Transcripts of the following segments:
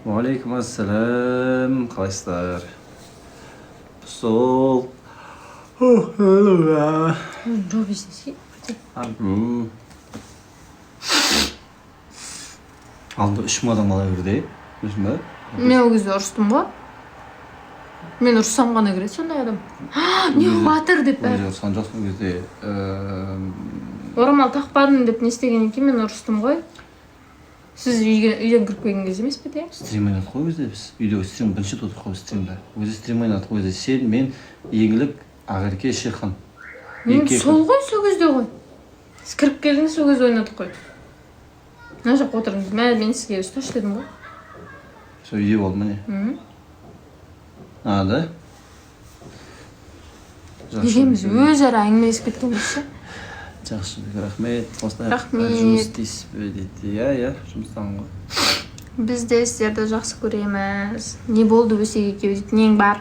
Aleyküm assalam. Қалайсыздар? Сол. Hello. Жоқ естесе. Алды 3 адам ала кірді. Білесің бе? Мен ол кезде ұрыстым ғой. Мен ұрыссам ғана кіреді сондай адам. Не батыр деп бәрі. Ұрысқан жоқсың кезде. Орамал тақпадым деп не істеген екен, мен ұрыстым ғой. Сіз үйден кіріп келген кезде емес пе де? Стрим ойнадық қой өзде біз. Үйде стрим бірінші отырдық қой стримда. Өзі стрим ойнадық қой өзде. Сен, мен, Еңлік, Ақерке, Шерхан. Сол ғой, сол кезде ғой. Сіз кіріп келдіңіз, сол кезде ойнадық қой. Мына жаққа отырдыңыз. Мен сізге ұсташы дедім ғой. Сол үйде болды міне. Да? Екеуміз өзара әңгімелесіп кеткенбіз ше. Жақсы, рахмет. Рахмет. Жұмыс істейсіз бе дейді. Иә, жұмыстамын ғой. Біз де сіздерді жақсы көреміз. Не болды өсек екеуі дейді, нең бар?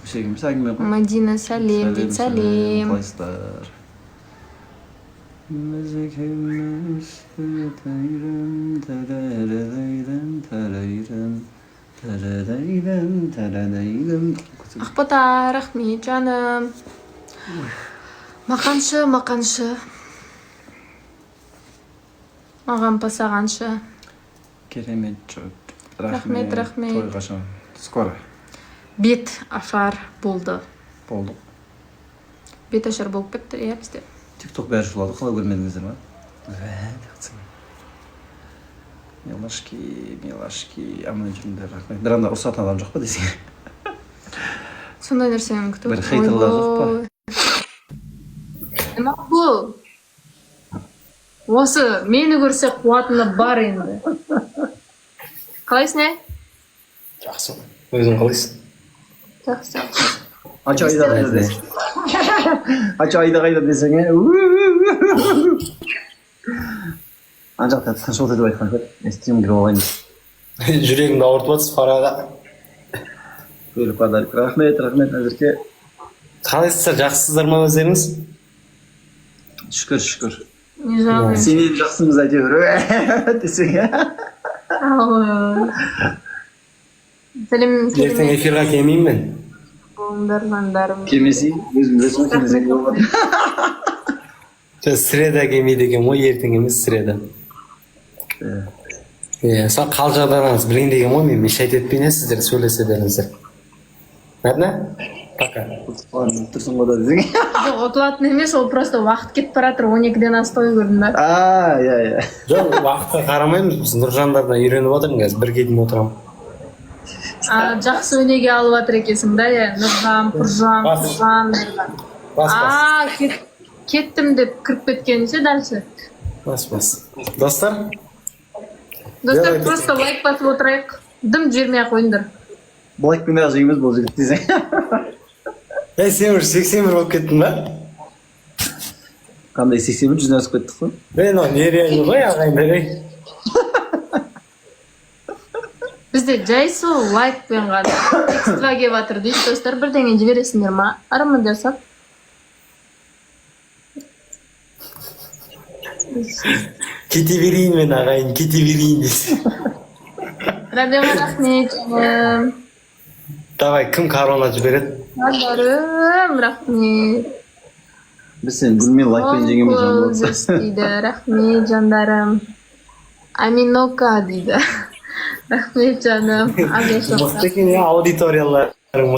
Өсегіміз әңгіме ғой. Мадина сәлем дейді, сәлем. Қалайсыздар? Біз екеуміз Ақбота, рахмет жаным. Мақаншы. Маған пасағаншы. Керемет жұт. Рахмет. Той қашан? Скоро. Бет ашар болды. Болды. Бет ашар болып кетті, иә бізде. Тикток бәрі шулады, қалай көрмедіңіздер ма? Милашки, аман жүріңдер, рахмет. Бір анда ұрсатын адам жоқ па десең? Сондай нәрсені күтіп. Бір хейтерлар жоқ па? Демақ бұл. Осы мені көрсе қуатыны бар енді. Қалайсың, ә? Жақсы. Өзің қалайсың? Жақсы. Ача айда қайда десең, Анжақта тыныш деп айтқан көр. Стрим кіріп алайын. Жүрегімді ауыртып жатсыз Фараға. Бөліп подарок. Рахмет, әзірге. Қалайсыздар, жақсысыздар ма өздеріңіз? Шүкір. Не жағын? Сені жақсымыз әйтеуір. Десең, Сәлем. Ертең эфирға келмеймін мен. Болыңдар, жандарым. Келмесең, өзім білесің келмесең болады. Среда келмейді екен ғой, ертең емес среда. Сол қалжағдарыңыз білейін деген ғой, мен шайт етпейін, сіздер сөйлесе беріңіздер. Ладно? Пока. Тұрсың ғой да десең. Жоқ, ұтылатын емес, ол просто уақыт кетіп баратыр, 12-ден асты ой көрдім ба? Иә. Жоқ, уақытқа қарамаймыз, біз Нұржандардан үйреніп отырмын, қазір бір кетіп отырамын. Жақсы өнеге алып жатыр екенсің да, иә? Нұржан, Құржан. Бас. Кеттім деп кіріп кеткенше дальше. Бас. Достар? Достар, просто лайк басып отырайық. Дым жібермей ақ қойыңдар. Лайкпен ақ жеңіміз бұл жігіт десең. Сен уже 81 болып кеттің ба? Қандай 81 жүзден асып кеттік қой? Нереально ғой ағайындар. Бізде жай сол лайкпен ғана текстіға келіп жатыр дейді. Достар, бірдеңе жібересіңдер ма? Арман жасап. Кете берейін мен ағайын, кете берейін дейсің. Рабиға рахмет. Давай, кім корона жібереді? Жандарым, рахмет. Біз сен гүлмен лайкпен жеңеміз жан болады. Дейді, рахмет жандарым. Аминока дейді. Рахмет жаным. Мықты екен, аудиторияларың мықты.